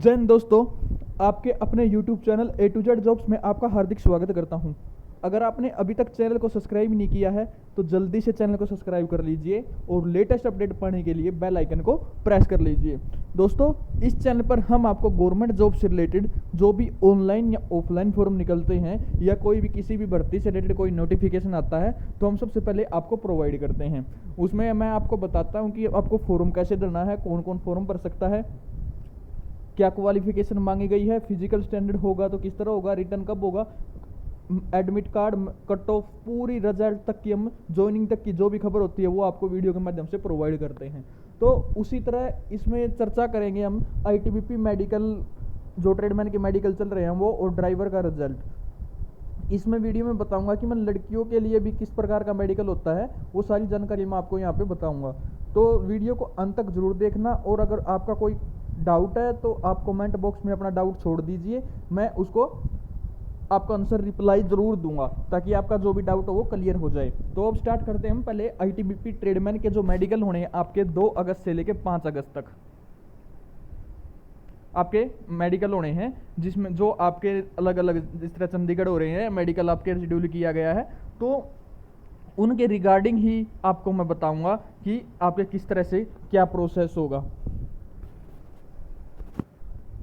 जय हिंद दोस्तों, आपके अपने YouTube channel A to Z jobs में आपका हार्दिक स्वागत करता हूं। अगर आपने अभी तक चैनल को सब्सक्राइब नहीं किया है तो जल्दी से चैनल को सब्सक्राइब कर लीजिए और लेटेस्ट अपडेट पाने के लिए बेल आइकन को प्रेस कर लीजिए। दोस्तों, इस चैनल पर हम आपको गवर्नमेंट जॉब से रिलेटेड जो भी ऑनलाइन या ऑफलाइन फॉर्म निकलते हैं या कोई भी किसी भी भर्ती से रिलेटेड कोई नोटिफिकेशन आता है तो हम सबसे पहले आपको प्रोवाइड करते हैं। उसमें मैं आपको बताता हूँ कि आपको फॉर्म कैसे भरना है, कौन कौन फॉर्म भर सकता है, क्या क्वालिफिकेशन मांगी गई है, फिजिकल स्टैंडर्ड होगा तो किस तरह होगा, रिटर्न कब होगा, एडमिट कार्ड, कट ऑफ, पूरी रिजल्ट तक की, हम ज्वाइनिंग तक की जो भी खबर होती है वो आपको वीडियो के माध्यम से प्रोवाइड करते हैं। तो उसी तरह इसमें चर्चा करेंगे हम आईटीबीपी मेडिकल, जो ट्रेडमैन के मेडिकल चल रहे हैं वो, और ड्राइवर का रिजल्ट। इसमें वीडियो में बताऊंगा कि मैं लड़कियों के लिए भी किस प्रकार का मेडिकल होता है, वो सारी जानकारी मैं आपको यहाँ पे बताऊंगा। तो वीडियो को अंत तक जरूर देखना, और अगर आपका कोई डाउट है तो आप कमेंट बॉक्स में अपना डाउट छोड़ दीजिए, मैं उसको आपका आंसर रिप्लाई जरूर दूंगा ताकि आपका जो भी डाउट हो वो क्लियर हो जाए। तो अब स्टार्ट करते हैं हम पहले आईटीबीपी ट्रेडमैन के जो मेडिकल होने हैं आपके 2 अगस्त से लेके 5 अगस्त तक आपके मेडिकल होने हैं, जिसमें जो आपके अलग अलग, जिस तरह चंडीगढ़ हो रहे हैं मेडिकल आपके शेड्यूल किया गया है, तो उनके रिगार्डिंग ही आपको मैं बताऊंगा कि आपके किस तरह से क्या प्रोसेस होगा।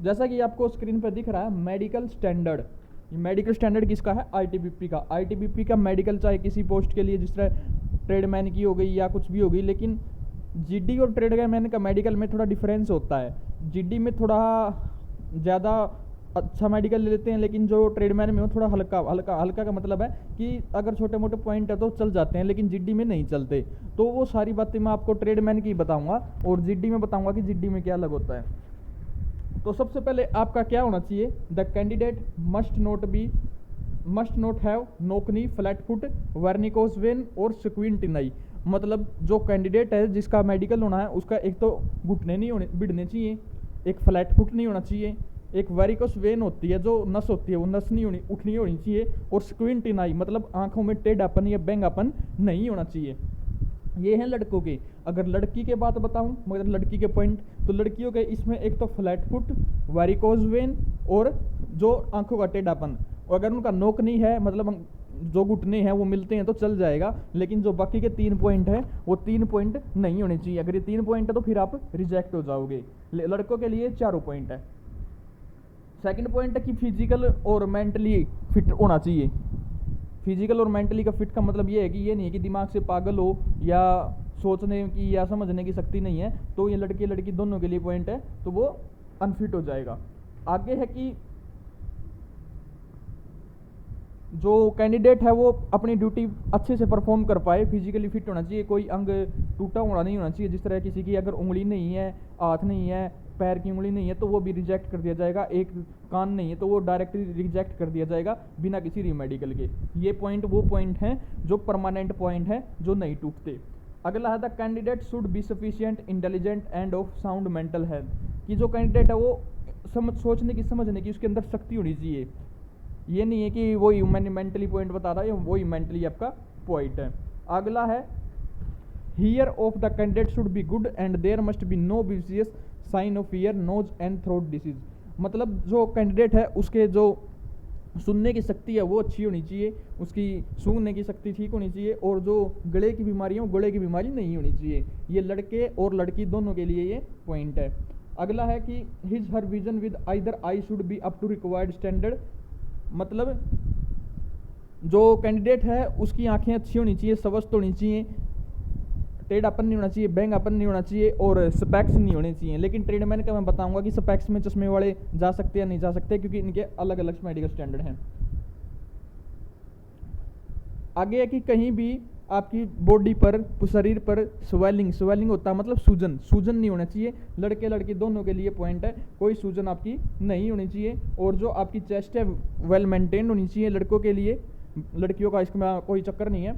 जैसा कि आपको स्क्रीन पर दिख रहा है मेडिकल स्टैंडर्ड, मेडिकल स्टैंडर्ड किसका है? आईटीबीपी का। आईटीबीपी का मेडिकल चाहे किसी पोस्ट के लिए, जिस तरह ट्रेडमैन की हो गई या कुछ भी होगी, लेकिन जीडी और ट्रेडमैन का मेडिकल में थोड़ा डिफरेंस होता है। जीडी में थोड़ा ज़्यादा अच्छा मेडिकल ले लेते हैं, लेकिन जो ट्रेडमैन में वो थोड़ा हल्का हल्का हल्का का मतलब है कि अगर छोटे मोटे पॉइंट है तो चल जाते हैं, लेकिन जीडी में नहीं चलते। तो वो सारी बातें मैं आपको ट्रेडमैन की बताऊँगा और जीडी में बताऊँगा कि जीडी में क्या अलग होता है। तो सबसे पहले आपका क्या होना चाहिए? The candidate must not have knock knee, flat foot, varicose vein और स्क्विंटिनाई। मतलब जो कैंडिडेट है जिसका मेडिकल होना है उसका एक तो घुटने नहीं होने बिड़ने चाहिए, एक फ्लैट फुट नहीं होना चाहिए, एक वेरिकोस वेन होती है जो नस होती है वो नस नहीं होनी, उठनी होनी चाहिए, और स्क्विंटिनाई मतलब आंखों में टेढ़ापन या बेंगापन नहीं होना चाहिए। ये हैं लड़कों के। अगर लड़की के बात बताऊं, मगर लड़की के पॉइंट, तो लड़कियों के इसमें एक तो फ्लैट फुट, वेरिकोज वेन और जो आंखों का टेढ़ापन। और अगर उनका नोक नहीं है, मतलब जो घुटने हैं वो मिलते हैं तो चल जाएगा, लेकिन जो बाकी के 3 पॉइंट हैं वो 3 पॉइंट नहीं होने चाहिए। अगर ये 3 पॉइंट है तो फिर आप रिजेक्ट हो जाओगे। लड़कों के लिए 4 पॉइंट है। सेकंड पॉइंट है कि फिजिकल और मेंटली फिट होना चाहिए। फिजिकल और मेंटली का फिट का मतलब ये है कि ये नहीं है कि दिमाग से पागल हो या सोचने की या समझने की शक्ति नहीं है, तो ये लड़के लड़की दोनों के लिए पॉइंट है, तो वो अनफिट हो जाएगा। आगे है कि जो कैंडिडेट है वो अपनी ड्यूटी अच्छे से परफॉर्म कर पाए, फिजिकली फिट होना चाहिए, कोई अंग टूटा हुआ नहीं होना चाहिए। जिस तरह किसी की अगर उंगली नहीं है, हाथ नहीं है, पैर की उंगली नहीं है तो वो भी रिजेक्ट कर दिया जाएगा, एक कान नहीं है तो वो डायरेक्टली रिजेक्ट कर दिया जाएगा बिना किसी रीमेडिकल के। ये पॉइंट वो पॉइंट हैं जो परमानेंट पॉइंट हैं, जो नहीं टूटते। अगला है the candidate should be sufficient intelligent end of sound mental health, कि जो कैंडिडेट है वो सोचने की समझने की उसके अंदर शक्ति होनी चाहिए। ये नहीं है कि वो मेंटली पॉइंट बता रहा है, वही मेंटली आपका पॉइंट है। अगला है hear of the candidate should be good and there must be no vicious sign of ear, nose and throat disease. मतलब जो कैंडिडेट है उसके जो सुनने की शक्ति है वो अच्छी होनी चाहिए, उसकी सूंघने की शक्ति ठीक होनी चाहिए, और जो गले की बीमारी है वो गले की बीमारी नहीं होनी चाहिए। ये लड़के और लड़की दोनों के लिए ये पॉइंट है। अगला है कि his her vision with either eye should be up to required standard. मतलब जो कैंडिडेट है उसकी आंखें अच्छी होनी चाहिए, स्वस्थ होनी चाहिए, टेढ़ापन नहीं होना चाहिए, बेंगापन नहीं होना चाहिए, और स्पेक्स नहीं होने चाहिए। लेकिन ट्रेडमैन का मैं बताऊंगा कि स्पेक्स में चश्मे वाले जा सकते हैं या नहीं जा सकते, क्योंकि इनके अलग अलग मेडिकल स्टैंडर्ड हैं। आगे है कि कहीं भी आपकी बॉडी पर, शरीर पर स्वेलिंग होता है, मतलब सूजन नहीं होना चाहिए। लड़के लड़की दोनों के लिए पॉइंट है, कोई सूजन आपकी नहीं होनी चाहिए। और जो आपकी चेस्ट है वेल मेंटेन होनी चाहिए लड़कों के लिए, लड़कियों का इसमें कोई चक्कर नहीं है।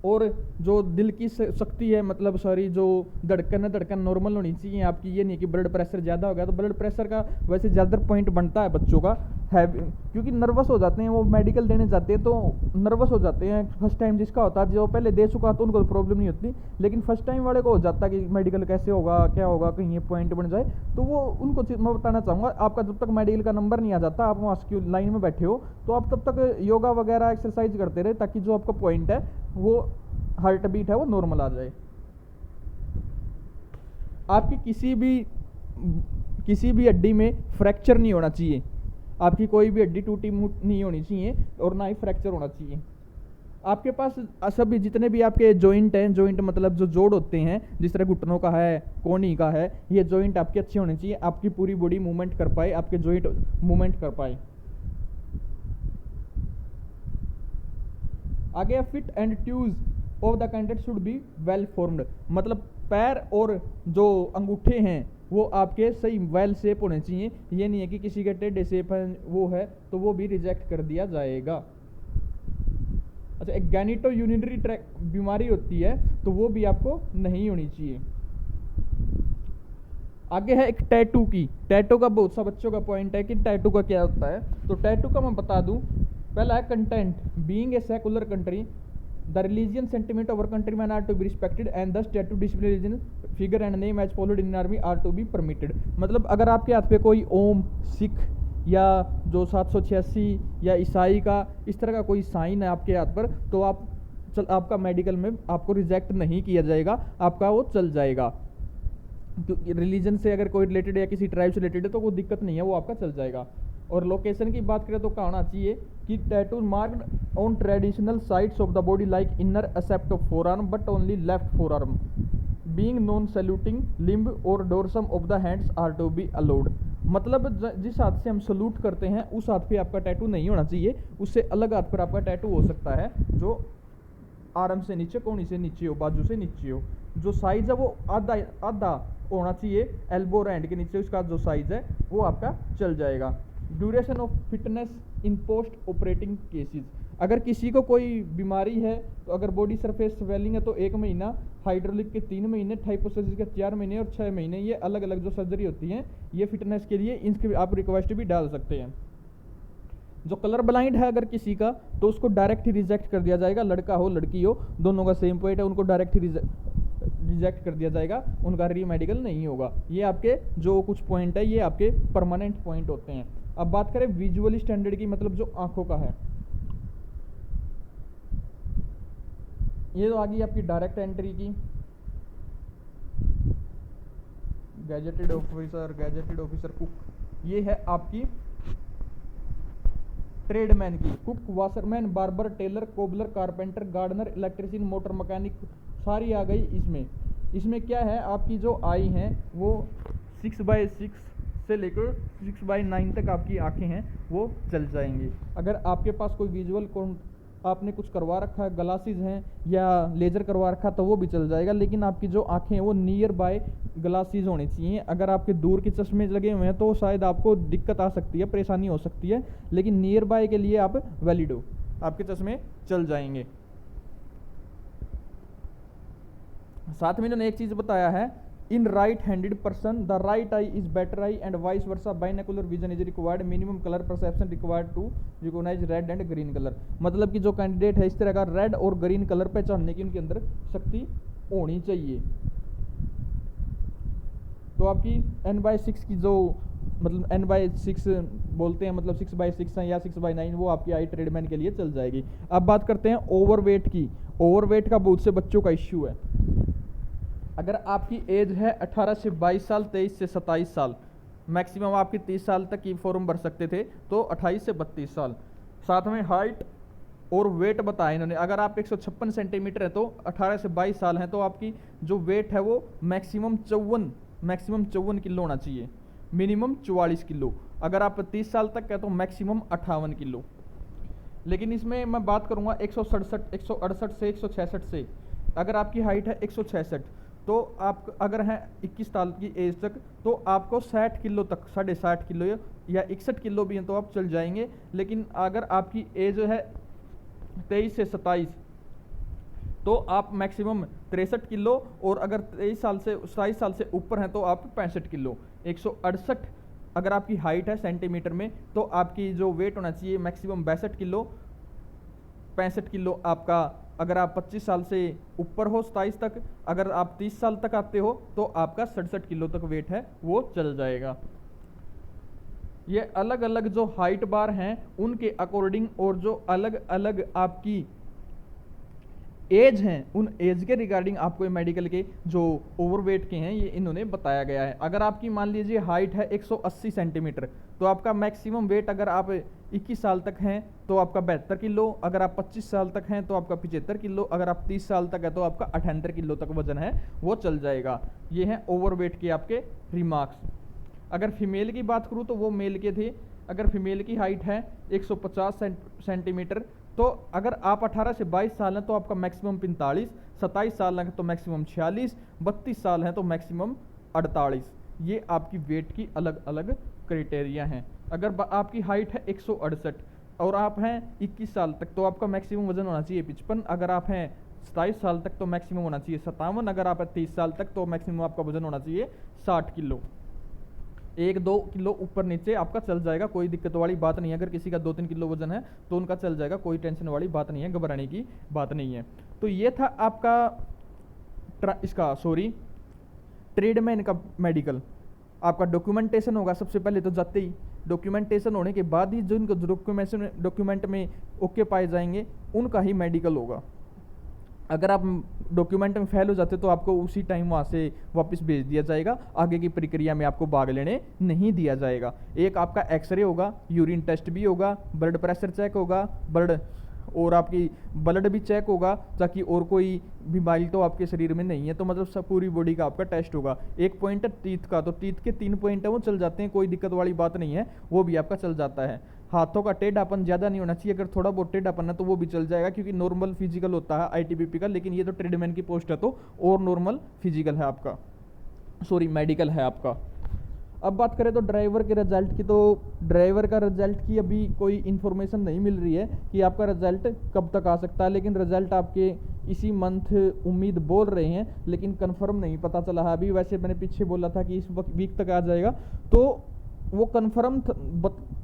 और जो दिल की शक्ति है, मतलब सॉरी, जो धड़कन है, धड़कन नॉर्मल होनी चाहिए आपकी। ये नहीं कि ब्लड प्रेशर ज़्यादा हो गया। तो ब्लड प्रेशर का वैसे ज़्यादा पॉइंट बनता है बच्चों का है, क्योंकि नर्वस हो जाते हैं, वो मेडिकल देने जाते हैं तो नर्वस हो जाते हैं। फर्स्ट टाइम जिसका होता है, जो पहले दे चुका तो उनको प्रॉब्लम नहीं होती, लेकिन फर्स्ट टाइम वाले को हो जाता है कि मेडिकल कैसे होगा, क्या होगा, कहीं ये पॉइंट बन जाए। तो वो उनको मैं बताना चाहूँगा, आपका जब तक मेडिकल का नंबर नहीं आ जाता, आप वहाँ क्यू लाइन में बैठे हो, तो आप तब तक योगा वगैरह एक्सरसाइज करते रहे, ताकि जो आपका पॉइंट है, वो हार्ट बीट है, वो नॉर्मल आ जाए। आपकी किसी भी हड्डी में फ्रैक्चर नहीं होना चाहिए। आपकी कोई भी हड्डी टूटी नहीं होनी चाहिए और ना ही फ्रैक्चर होना चाहिए। आपके पास सभी जितने भी आपके जॉइंट हैं, जॉइंट मतलब जो जोड़ होते हैं, जिस तरह घुटनों का है, कोहनी का है, ये जॉइंट आपके अच्छे होने चाहिए, आपकी पूरी बॉडी मूवमेंट कर पाए, आपके जॉइंट मूवमेंट कर पाए। आगे feet and toes of the candidate should be well formed, मतलब पैर और जो अंगूठे हैं वो आपके सही वेल शेप होने चाहिए। ये नहीं है कि किसी के टेढ़े शेप है वो है तो वो भी रिजेक्ट कर दिया जाएगा। अच्छा, एक गैनिटो यूरिनरी ट्रैक्ट बीमारी होती है तो वो भी आपको नहीं होनी चाहिए। आगे है एक टैटू की। टैटू का बहुत सा बच्चों का पॉइंट है कि टैटू का क्या होता है, तो टैटू का मैं बता दूं। पहला है content, being a secular country the religion sentiment of our countryman are to be respected and this tattoo display religion figure and name as followed in army are to be permitted. मतलब अगर आपके हाथ पे कोई ओम, सिख या जो 786 या ईसाई का इस तरह का कोई साइन है आपके हाथ पर, तो आपका मेडिकल में आपको रिजेक्ट नहीं किया जाएगा, आपका वो चल जाएगा। रिलीजन से अगर कोई रिलेटेड या किसी ट्राइब से रिलेटेड है तो कोई दिक्कत नहीं है, वो आपका चल जाएगा। और लोकेशन की बात करें तो क्या होना चाहिए कि tattoo marked on traditional sites of the body like inner aspect of forearm but only left forearm, being non saluting limb और dorsum of the hands are to be allowed. मतलब जिस हाथ से हम salute करते हैं उस हाथ पे आपका टैटू नहीं होना चाहिए, उससे अलग हाथ पर आपका टैटू हो सकता है जो आर्म से नीचे, कोहनी से नीचे हो, बाजू से नीचे हो। जो साइज है वो आधा आधा होना चाहिए, एल्बो और हैंड के नीचे उसका जो साइज है वो आपका चल जाएगा। Duration of fitness in post operating cases, अगर किसी को कोई बीमारी है तो अगर बॉडी सरफेस स्वेलिंग है तो 1 महीना, हाइड्रोलिक के 3 महीने, थाइपोसिस के 4 महीने और 6 महीने, ये अलग अलग जो सर्जरी होती हैं ये फिटनेस के लिए, इनकी आप रिक्वेस्ट भी डाल सकते हैं। जो कलर ब्लाइंड है अगर किसी का तो उसको डायरेक्ट ही रिजेक्ट कर दिया जाएगा, लड़का हो लड़की हो दोनों का सेम पॉइंट है, उनको डायरेक्ट ही रिजेक्ट कर दिया जाएगा, उनका री मेडिकल नहीं होगा। ये आपके जो कुछ पॉइंट है ये आपके परमानेंट पॉइंट होते हैं। अब बात करें विजुअली स्टैंडर्ड की, मतलब जो आंखों का है, ये तो आ गई आपकी डायरेक्ट एंट्री की। गैजेटेड ऑफिसर कुक, ये है आपकी ट्रेडमैन की। Cook, washerman, barber, tailor, cobbler, carpenter, gardener, electrician, motor mechanic सारी आ गई इसमें। इसमें क्या है, आपकी जो आई हैं वो 6/6 से लेकर 6/9 तक आपकी आंखें हैं वो चल जाएंगी। अगर आपके पास कोई विजुअल आपने कुछ करवा रखा है, ग्लासेस हैं या लेजर करवा रखा तो वो भी चल जाएगा, लेकिन आपकी जो आंखें हैं वो नियर बाय ग्लासेस होनी चाहिए। अगर आपके दूर के चश्मे लगे हुए हैं तो शायद आपको दिक्कत आ सकती है, परेशानी हो सकती है, लेकिन नियर बाय के लिए आप वैलिड हो, आपके चश्मे चल जाएंगे। साथ में इन्होंने एक चीज बताया है, in right handed person the right eye is better eye and vice versa, binocular vision is required, minimum colour perception required to recognise red and green colour. मतलब कि जो कैंडिडेट है इस तरह का रेड और ग्रीन कलर पहचानने की उनके अंदर शक्ति होनी चाहिए। तो आपकी n/6 की जो मतलब n/6 बोलते हैं, मतलब 6/6 है या 6/9, वो आपकी आई ट्रेडमैन के लिए चल जाएगी। अब बात करते हैं ओवरवेट की। ओवरवेट का बहुत से बच्चों का इश्यू है। अगर आपकी एज है 18 से 22 साल, 23 से 27 साल, मैक्सिमम आपकी 30 साल तक की फॉर्म भर सकते थे, तो 28 से 32 साल। साथ में हाइट और वेट बताया इन्होंने। अगर आप 156 सेंटीमीटर है तो 18 से 22 साल हैं तो आपकी जो वेट है वो मैक्सिमम 54 किलो होना चाहिए, मिनिमम 44 किलो। अगर आप 30 साल तक है तो मैक्सिमम 58 किलो। लेकिन इसमें मैं बात करूँगा 168 से 166 से। अगर आपकी हाइट है 166 तो आप अगर हैं 21 साल की एज तक तो आपको 60 किलो तक, 60.5 किलो या 61 किलो भी हैं तो आप चल जाएंगे। लेकिन अगर आपकी एज है 23 से 27 तो आप मैक्सिमम 63 किलो, और अगर 27 साल से ऊपर हैं तो आप 65 किलो। 168 अगर आपकी हाइट है सेंटीमीटर में, तो आपकी जो वेट होना चाहिए मैक्सिमम 62 किलो। 65 किलो आपका अगर आप 25 साल से ऊपर हो 27 तक, अगर आप 30 साल तक आते हो तो आपका 67 किलो तक वेट है वो चल जाएगा। ये अलग अलग जो हाइट बार हैं उनके अकॉर्डिंग, और जो अलग अलग आपकी एज हैं उन एज के रिगार्डिंग आपको ये मेडिकल के जो ओवरवेट के हैं ये इन्होंने बताया गया है। अगर आपकी मान लीजिए हाइट है 180 सेंटीमीटर, तो आपका मैक्सिमम वेट अगर आप 21 साल तक हैं तो आपका 72 किलो, अगर आप 25 साल तक हैं तो आपका 75 किलो, अगर आप 30 साल तक है तो आपका 78 किलो तक वजन है वो चल जाएगा। ये हैं ओवरवेट के आपके रिमार्क्स। अगर फीमेल की बात करूँ तो वो मेल के थे। अगर फीमेल की हाइट है 150 सेंटीमीटर, तो अगर आप 18 से 22 साल हैं तो आपका मैक्सिमम 45, 27 साल हैं तो मैक्सिमम 46, 32 साल हैं तो मैक्सिमम 48। ये आपकी वेट की अलग अलग क्राइटेरिया हैं। अगर आपकी हाइट है 168 और आप हैं 21 साल तक तो आपका मैक्सिमम वजन होना चाहिए 55। अगर आप हैं 27 साल तक तो मैक्सिमम होना चाहिए 57। अगर आप 30 साल तक तो मैक्सिमम आपका वजन होना चाहिए 60 किलो। 1-2 किलो ऊपर नीचे आपका चल जाएगा, कोई दिक्कत वाली बात नहीं है। अगर किसी का 2-3 किलो वजन है तो उनका चल जाएगा, कोई टेंशन वाली बात नहीं है, घबराने की बात नहीं है। तो ये था आपका ट्रेडमैन का मेडिकल। आपका डॉक्यूमेंटेशन होगा सबसे पहले, तो जाते ही डॉक्यूमेंटेशन होने के बाद ही जो इनको डॉक्यूमेंट में ओके पाए जाएंगे उनका ही मेडिकल होगा। अगर आप डॉक्यूमेंट में फेल हो जाते तो आपको उसी टाइम वहाँ से वापस भेज दिया जाएगा, आगे की प्रक्रिया में आपको भाग लेने नहीं दिया जाएगा। एक आपका एक्सरे होगा, यूरिन टेस्ट भी होगा, ब्लड प्रेशर चेक होगा, और आपकी ब्लड भी चेक होगा, ताकि और कोई बीमारी तो आपके शरीर में नहीं है, तो मतलब सब पूरी बॉडी का आपका टेस्ट होगा। एक पॉइंट है टीथ का, तो टीथ के 3 पॉइंट है वो चल जाते हैं, कोई दिक्कत वाली बात नहीं है, वो भी आपका चल जाता है। हाथों का टेढ़ापन ज़्यादा नहीं होना चाहिए, अगर थोड़ा बहुत टेढ़ापन है तो वो भी चल जाएगा, क्योंकि नॉर्मल फिजिकल होता है आईटीबीपी का, लेकिन ये तो ट्रेडमैन की पोस्ट है तो और नॉर्मल फिजिकल है आपका, मेडिकल है आपका। अब बात करें तो ड्राइवर के रिजल्ट की, तो ड्राइवर का रिजल्ट की अभी कोई इन्फॉर्मेशन नहीं मिल रही है कि आपका रिजल्ट कब तक आ सकता है, लेकिन रिजल्ट आपके इसी मंथ उम्मीद बोल रहे हैं, लेकिन कंफर्म नहीं पता चला है अभी। वैसे मैंने पीछे बोला था कि इस वीक तक आ जाएगा, तो वो कंफर्म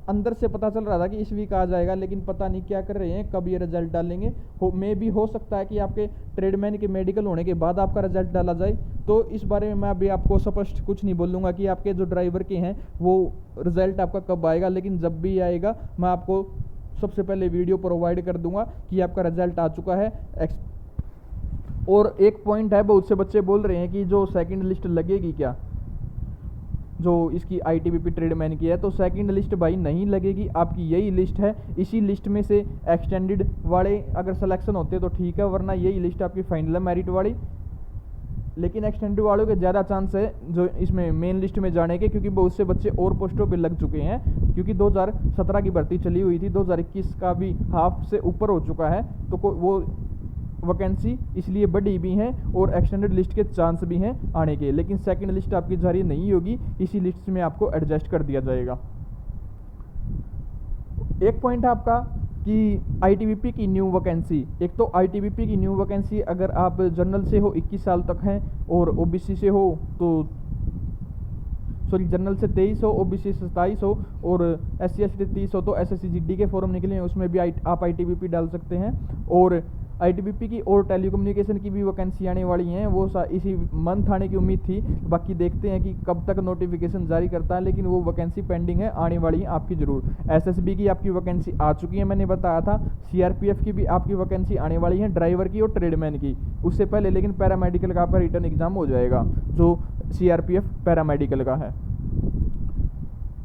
अंदर से पता चल रहा था कि इस वीक आ जाएगा, लेकिन पता नहीं क्या कर रहे हैं, कब ये रिजल्ट डालेंगे। हो सकता है कि आपके ट्रेडमैन के मेडिकल होने के बाद आपका रिजल्ट डाला जाए। तो इस बारे में मैं अभी आपको स्पष्ट कुछ नहीं बोलूँगा कि आपके जो ड्राइवर के हैं वो रिजल्ट आपका कब आएगा, लेकिन जब भी आएगा मैं आपको सबसे पहले वीडियो प्रोवाइड कर दूंगा कि आपका रिजल्ट आ चुका है। और एक पॉइंट है, बहुत से बच्चे बोल रहे हैं कि जो सेकंड लिस्ट लगेगी क्या, जो इसकी आईटीबीपी ट्रेडमैन की है, तो सेकंड लिस्ट भाई नहीं लगेगी, आपकी यही लिस्ट है। इसी लिस्ट में से एक्सटेंडेड वाले अगर सिलेक्शन होते तो ठीक है, वरना यही लिस्ट आपकी फाइनल मेरिट वाली। लेकिन एक्सटेंडेड वालों के ज़्यादा चांस है जो इसमें मेन लिस्ट में जाने के, क्योंकि बहुत से बच्चे और पोस्टों पे लग चुके हैं, क्योंकि 2017 की भर्ती चली हुई थी, 2021 का भी हाफ से ऊपर हो चुका है, तो वो वैकेंसी इसलिए बढ़ी भी हैं और एक्सटेंडेड लिस्ट के चांस भी हैं आने के। लेकिन सेकंड लिस्ट आपकी जारी नहीं होगी, इसी लिस्ट में आपको एडजस्ट कर दिया जाएगा। एक पॉइंट है आपका कि आईटीबीपी की न्यू वैकेंसी, एक तो आईटीबीपी की न्यू वैकेंसी अगर आप जनरल से हो 21 साल तक हैं और ओबीसी से हो तो जनरल से 23 हो, ओबीसी से 27 हो और SC ST 30 हो, तो SSC GD के फॉर्म निकले हैं, उसमें भी आप आईटीबीपी डाल सकते हैं। और आईटीबीपी की और टेलीकम्युनिकेशन की भी वैकेंसी आने वाली हैं, वो इसी मंथ आने की उम्मीद थी, बाकी देखते हैं कि कब तक नोटिफिकेशन जारी करता है, लेकिन वो वैकेंसी पेंडिंग है, आने वाली है आपकी ज़रूर। SSB की आपकी वैकेंसी आ चुकी है, मैंने बताया था। CRPF की भी आपकी वैकेंसी आने वाली है, ड्राइवर की और ट्रेडमैन की उससे पहले, लेकिन पैरामेडिकल का आपका रिटर्न एग्जाम हो जाएगा जो CRPF पैरामेडिकल का है।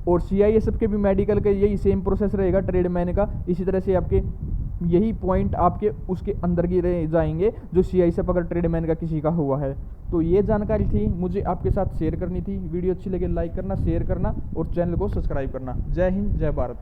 और CISF के भी मेडिकल का यही सेम प्रोसेस रहेगा ट्रेडमैन का, इसी तरह से आपके यही पॉइंट आपके उसके अंदर की रह जाएंगे जो CISF अगर ट्रेडमैन का किसी का हुआ है। तो ये जानकारी थी, मुझे आपके साथ शेयर करनी थी। वीडियो अच्छी लगे लाइक करना, शेयर करना और चैनल को सब्सक्राइब करना। जय हिंद, जय भारत।